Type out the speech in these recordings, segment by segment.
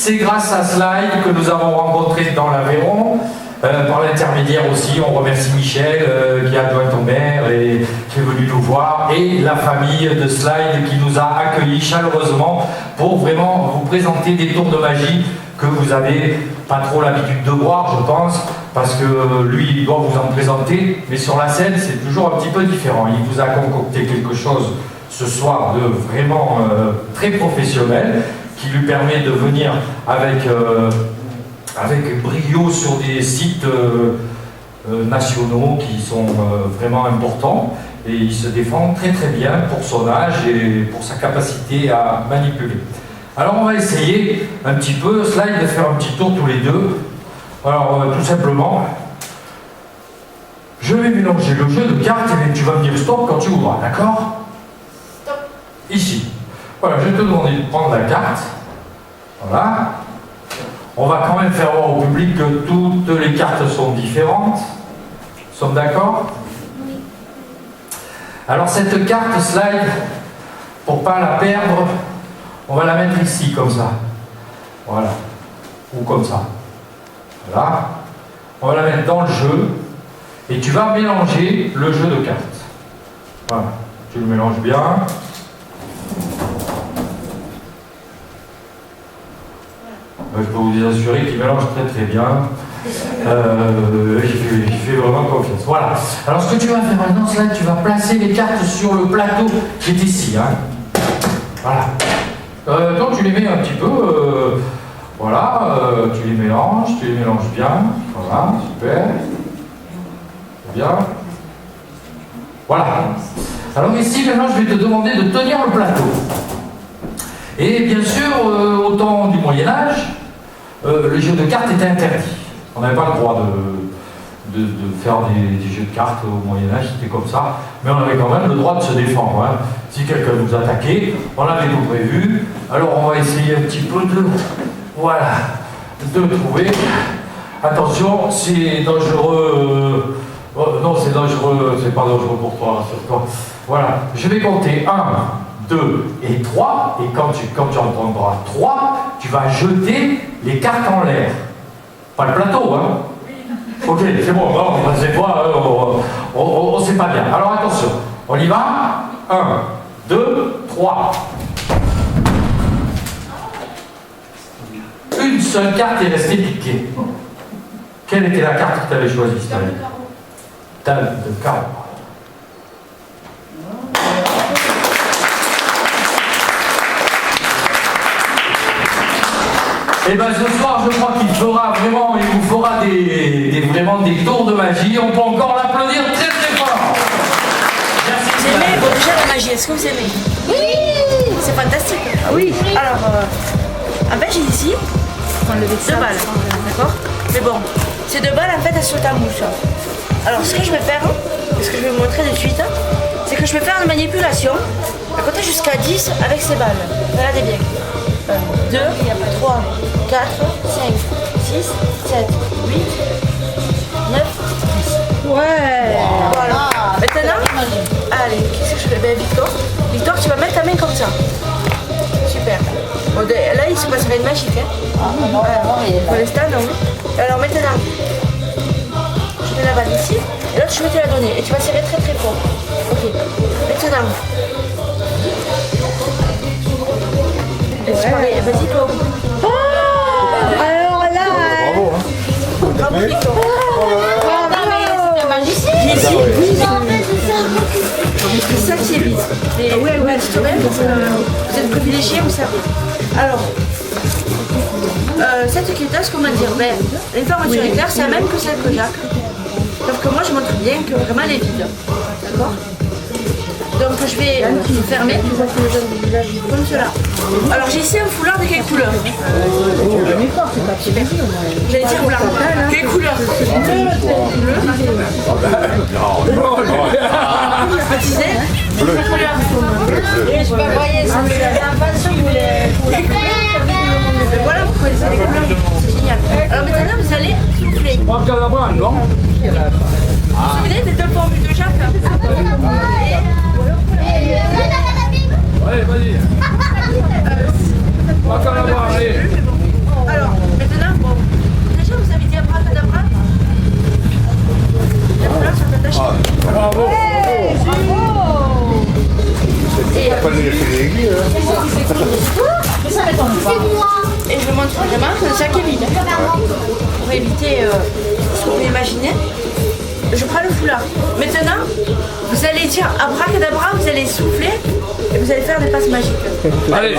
c'est grâce à Slide que nous avons rencontré dans l'Aveyron. Par l'intermédiaire aussi, on remercie Michel qui est adjoint au maire et qui est venu nous voir, et la famille de Slide qui nous a accueillis chaleureusement pour vraiment vous présenter des tours de magie que vous avez pas trop l'habitude de voir, je pense, parce que lui, il doit vous en présenter, mais sur la scène, c'est toujours un petit peu différent. Il vous a concocté quelque chose ce soir de vraiment très professionnel, qui lui permet de venir avec brio sur des sites nationaux qui sont vraiment importants, et il se défend très très bien pour son âge et pour sa capacité à manipuler. Alors on va essayer un petit peu, Slide, de faire un petit tour tous les deux. Alors tout simplement, je vais mélanger le jeu de cartes et tu vas me dire stop quand tu voudras, d'accord? Stop. Ici. Voilà, je vais te demander de prendre la carte. Voilà. On va quand même faire voir au public que toutes les cartes sont différentes. Nous sommes d'accord? Oui. Alors cette carte Slide, pour ne pas la perdre, on va la mettre ici, comme ça. Voilà. Ou comme ça. Voilà. On va la mettre dans le jeu. Et tu vas mélanger le jeu de cartes. Voilà. Tu le mélanges bien. Je peux vous assurer qu'il mélange très très bien. Il fait vraiment confiance. Voilà. Alors ce que tu vas faire maintenant, c'est là, tu vas placer les cartes sur le plateau qui est ici. Hein. Voilà. Donc tu les mets un petit peu. Voilà. Tu les mélanges bien. Voilà. Super. Bien. Voilà. Alors ici, maintenant, je vais te demander de tenir le plateau. Et bien sûr, au temps du Moyen-Âge, le jeu de cartes était interdit. On n'avait pas le droit de faire des jeux de cartes au Moyen-Âge, c'était comme ça. Mais on avait quand même le droit de se défendre. Hein. Si quelqu'un nous attaquait, on avait tout prévu. Alors on va essayer un petit peu de trouver. Attention, c'est dangereux. Non, c'est dangereux, c'est pas dangereux pour toi, rassure-toi. Voilà, je vais compter 1, 2 et 3, et quand tu entendras 3, tu vas jeter les cartes en l'air. Pas le plateau, hein? Ok, c'est bon, non, c'est pas, on sait pas bien. Alors attention, on y va. 1, 2, 3. Une seule carte est restée piquée. Quelle était la carte que tu avais choisie, Stanley? Dame de carreau. Et bien ce soir, je crois qu'il fera vraiment, il vous fera vraiment des tours de magie. On peut encore l'applaudir très très fort. Merci. Vous aimez déjà la magie? Est-ce que vous aimez? Oui. C'est fantastique. Oui. Alors, en fait, j'ai ici 2 balles, d'accord? Mais bon, ces 2 balles, en fait, elles sont en mouche. Alors, ce que je vais faire, ce que je vais vous montrer de suite, c'est que je vais faire une manipulation à compter jusqu'à 10 avec ces balles. Regardez bien. 2, 3, 4, 5, 6, 7, 8, 9, 10. Ouais. Voilà. Maintenant, allez, qu'est-ce que je fais? Ben, Victor, tu vas mettre ta main comme ça. Super. Bon, là, il se passerait une magique. Hein. Pour l'instant, non. Alors maintenant, je mets la balle ici, et là, je vais te la donner. Et tu vas serrer très très fort. Ok. Maintenant. Ouais. Vas-y, toi. Oh, alors là. Bravo, hein. Bravo, Victor. C'est un magicien. C'est ça qui est vite. Ouais, tu te rêves, vous êtes privilégiés, vous savez. Alors, cette quêteuse, comment dire, l'information est claire, c'est la même que celle que Jacques. Sauf que moi, je montre bien que vraiment elle est vide. D'accord? Donc, je vais fermer comme cela. Alors, j'ai ici un foulard de quelle couleur? Super. J'allais dire blanc. Quelle couleur? Bleu. Baptisé? Bleu. Quelle couleur? Je peux pas voyer, ça me fait l'impression que vous voulez. Voilà, vous connaissez les couleurs. C'est génial. Alors maintenant, vous allez souffler. Vous vous souvenez des 2 formules de Jacques? Allez, vas-y. Pas qu'à la voir, allez. éviter ce que vous imaginez, je prends le foulard. Maintenant, vous allez dire abracadabra, vous allez souffler et vous allez faire des passes magiques. Allez.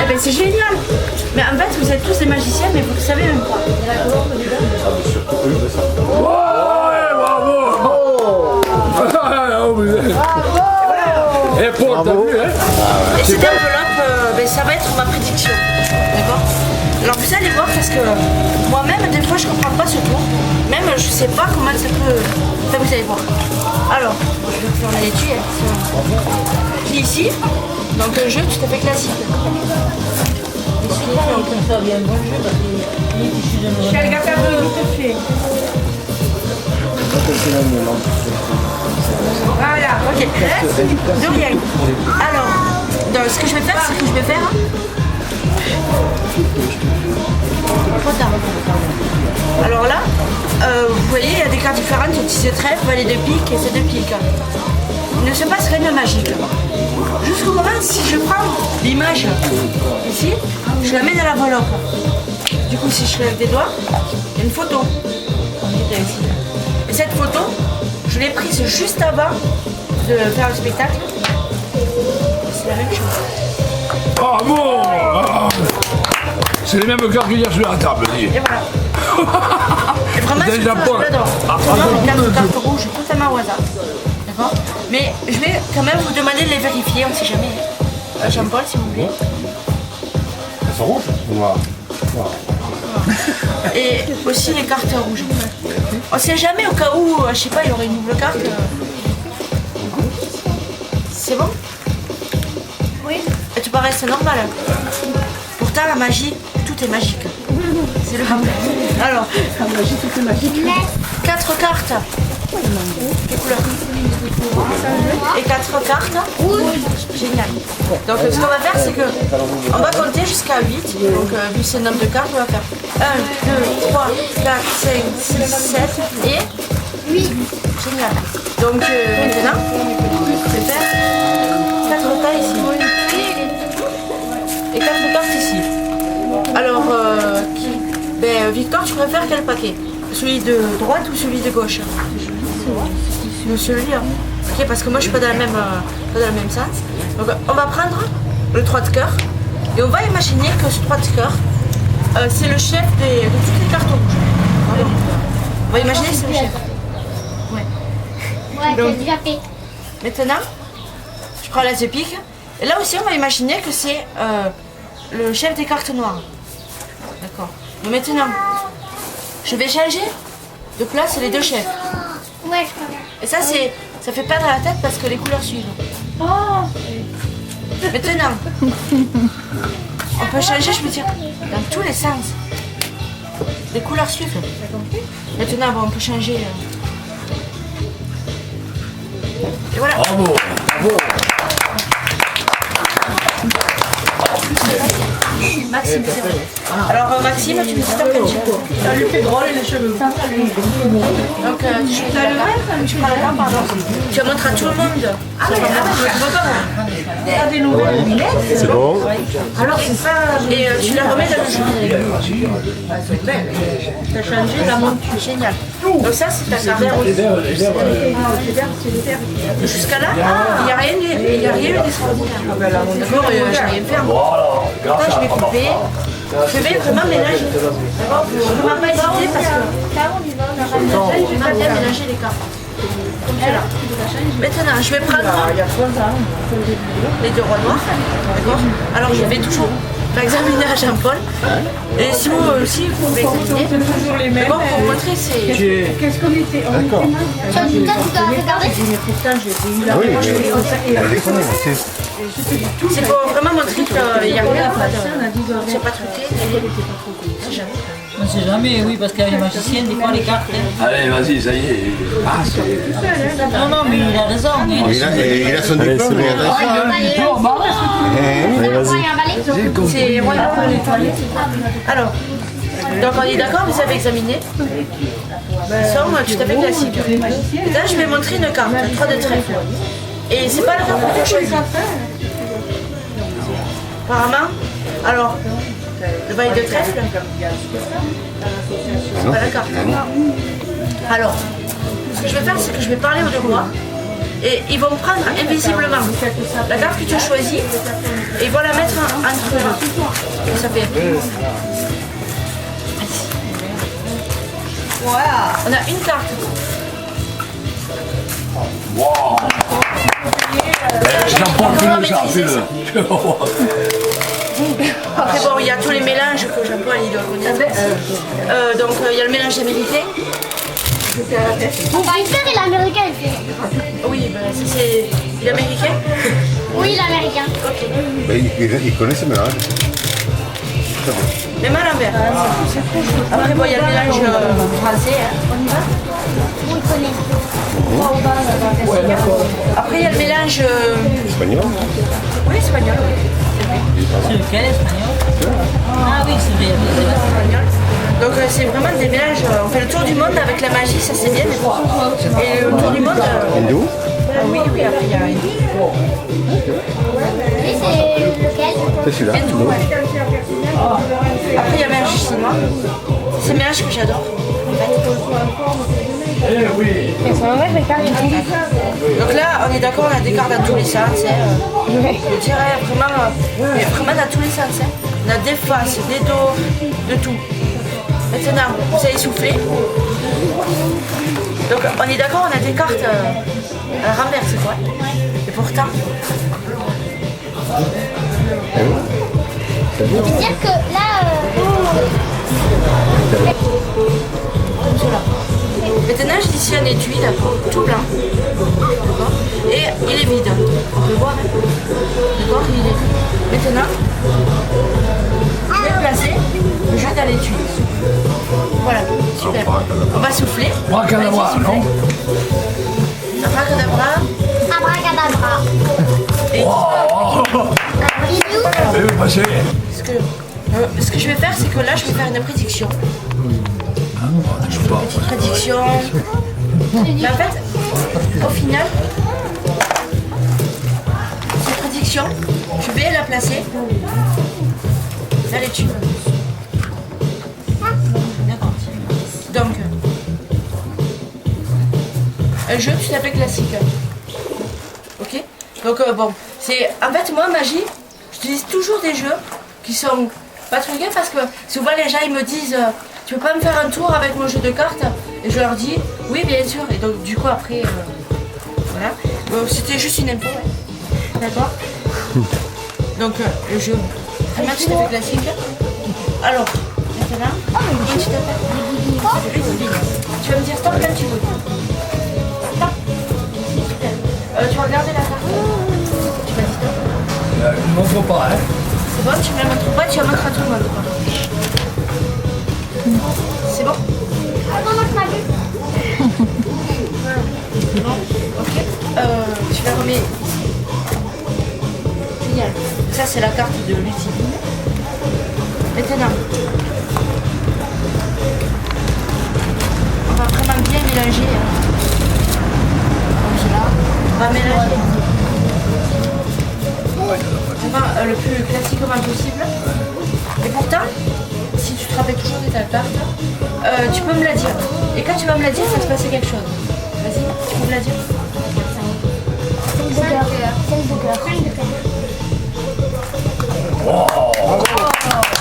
Eh ben c'est génial. Mais en fait, vous êtes tous des magiciens, mais vous ne le savez même pas. Ouais, bravo. Et pour t'as vu, hein? Et cette enveloppe, ça va être ma prédiction. D'accord? Alors vous allez voir parce que moi-même, des fois, je ne comprends pas ce tour. Même, je ne sais pas comment ça peut... Enfin, vous allez voir. Alors, je vais faire l'étui. J'ai ici, donc un jeu tout à fait classique. Voilà, ok. De rien. Alors, donc, ce que je vais faire, c'est que je vais faire. Trop tard. Alors là, vous voyez, il y a des cartes différentes, c'est trèfle, valet de pique et c'est de pique. Il ne se passe rien de magique. Jusqu'au moment, si je prends l'image ici, je la mets dans l'enveloppe. Du coup, si je lève des doigts, il y a une photo. Et cette photo, je l'ai prise juste avant de faire le spectacle. C'est la même chose. Bravo. C'est les mêmes cartes qu'il y a sur la table, dis. Et voilà. Et vraiment, Vous avez c'est la ça, pointe. j'adore. Vraiment, les cartes rouges, totalement au hasard. D'accord? Mais je vais quand même vous demander de les vérifier, on ne sait jamais. Jean-Paul, si vous voulez. Elles sont rouges ou noires? Et aussi les cartes rouges. On ne sait jamais au cas où, je sais pas, il y aurait une nouvelle carte. C'est bon? Oui. Et tu paraît c'est normal. Pourtant la magie, tout est magique. C'est le rappel. Alors, la magie, tout est magique. 4 cartes. Quelle couleur? Et 4 cartes. Génial. Donc ce qu'on va faire, c'est que on va compter jusqu'à 8. Donc vu c'est le nombre de cartes, on va faire 1, 2, 3, 4, 5, 6, 7 et 8. Génial. Donc maintenant, je vais faire 4 tas ici. Et 4 cartes ici. Alors, Victor, tu préfères quel paquet? Celui de droite ou celui de gauche? Celui-là. Ok, parce que moi je suis pas dans le même sens. Donc on va prendre le 3 de cœur et on va imaginer que ce 3 de cœur c'est le chef de toutes les cartes rouges. On va imaginer que c'est le chef. Ouais. Donc, déjà fait. maintenant, je prends l'as de pique et là aussi on va imaginer que c'est le chef des cartes noires. D'accord. Donc maintenant, je vais changer de place les deux chefs. Ouais, je comprends. Et ça, ça fait perdre la tête parce que les couleurs suivent. Maintenant, on peut changer, je veux dire, dans tous les sens. Les couleurs suivent. Maintenant, bon, on peut changer. Et voilà. Bravo. Bravo. Maxime, c'est vrai. Alors Maxime, tu me dis pas quel chef. Ça lui fait drôle les cheveux. Donc tu prends la carte, pardon. Tu la montres à tout le monde. Ah mais t'as des nouvelles lunettes. C'est bon? Alors c'est ça. Et tu la remets dans le jeu. T'as changé la montre. Génial. Donc ça c'est ta carte. Jusqu'à là, il n'y a rien eu d'extraordinaire. D'accord, j'ai rien fait. Là, je vais couper. Je vais vraiment mélanger. D'accord, je ne vais pas hésiter parce que je vais pas bien mélanger les cartes. Comme cela. Maintenant, je vais prendre les deux rois noirs. D'accord. Alors, je vais toujours faire examiner à Jean-Paul. Et si vous aussi, vous pouvez examiner. D'abord, pour vous montrer, c'est. Qu'est-ce qu'on était? D'accord. Toi, tu dois regarder. Oui, C'est pour vraiment montrer qu'il n'y a rien à faire. C'est pas truqué. C'est jamais. On ne sait jamais, oui, parce qu'avec les magiciennes, des fois les cartes. Allez, vas-y, ça y est. Ah, Non, non, mais il a raison. Hein. il a son diplôme, mais C'est royal. Alors, donc on est d'accord, vous avez examiné. Ils sont tout à fait classiques. Et là, je vais montrer une carte, 3 de trèfle. Et c'est pas la carte que tu choisis. Apparemment, alors, Le valet de trèfle. C'est pas la carte. Alors, ce que je vais faire, c'est que je vais parler aux deux rois. Et ils vont prendre invisiblement la carte que tu as choisie et ils vont la mettre entre eux. Ça fait. Voilà. On a une carte. J'en prends plus, ça fait le. Après bon, il y a tous les mélanges que Jean-Paul il doit connaître. Donc il y a le mélange américain. Mon père il est américain. Oui, ben, ça c'est l'américain. Oui, l'américain. Ok. Il connaît ce mélange. Même à l'envers. Après bon, il y a le mélange français. On y va? Oui, il connaît. Après il y a le mélange Espagnol. oui, espagnol. C'est lequel, espagnol? Ah oui, c'est vrai. Espagnol. Donc c'est vraiment des mélanges. On fait le tour du monde avec la magie, ça c'est bien. Et le tour du monde. Hindou. Oui, oui, après il y a Et c'est lequel? C'est celui-là. hindou. Après il y a le mélange chinois. C'est le mélange que j'adore. Donc là, on est d'accord, on a des cartes dans tous les sens. Je dirais vraiment dans tous les sens. On a des faces, des dos, de tout. Maintenant, vous allez souffler. Donc on est d'accord, on a des cartes renversées quoi. Et pourtant, C'est-à-dire que là, comme cela. Maintenant, j'ai ici un étui, d'accord, tout blanc. D'accord. Et il est vide. On peut voir. D'accord, il est vide. Maintenant, je vais placer le jeu dans l'étui. Voilà, super. On va souffler. Bracadabra, Vas-y, non? Abracadabra. abracadabra. Et Il est où? Elle veut passer. ce que je vais faire, c'est que là, je vais faire une prédiction. Je sais pas. Petite prédiction. Mais en fait, au final, cette prédiction, je vais la placer dans l'étui. D'accord. Donc, un jeu tout à fait classique. Ok? Donc bon, c'est en fait moi magie, j'utilise toujours des jeux qui sont pas truqués parce que souvent les gens ils me disent tu peux pas me faire un tour avec mon jeu de cartes et je leur dis oui bien sûr et donc du coup après voilà. Bon, c'était juste une info. Ouais. D'accord? Donc le jeu vraiment tout à fait classique. Alors maintenant, comment tu t'appelles? Tu vas me dire stop quand tu veux. Stop. Super. Tu vas regarder la carte. Tu vas dire stop. Je ne montre pas, hein. C'est bon, tu me la montres pas, tu la montres à tout le monde. C'est bon? Attends, moi je m'en vais. Bon, ok. Tu la remets ici. Génial. Ça, c'est la carte de Ludivine. Maintenant, on va vraiment bien mélanger. Comme cela. On va mélanger. Vraiment le plus classiquement possible. Et pourtant, si tu te rappelles toujours de ta carte, tu peux me la dire. Et quand tu vas me la dire, ça va se passer quelque chose. Vas-y, tu peux me la dire. C'est le cœur. C'est le cœur. Oh.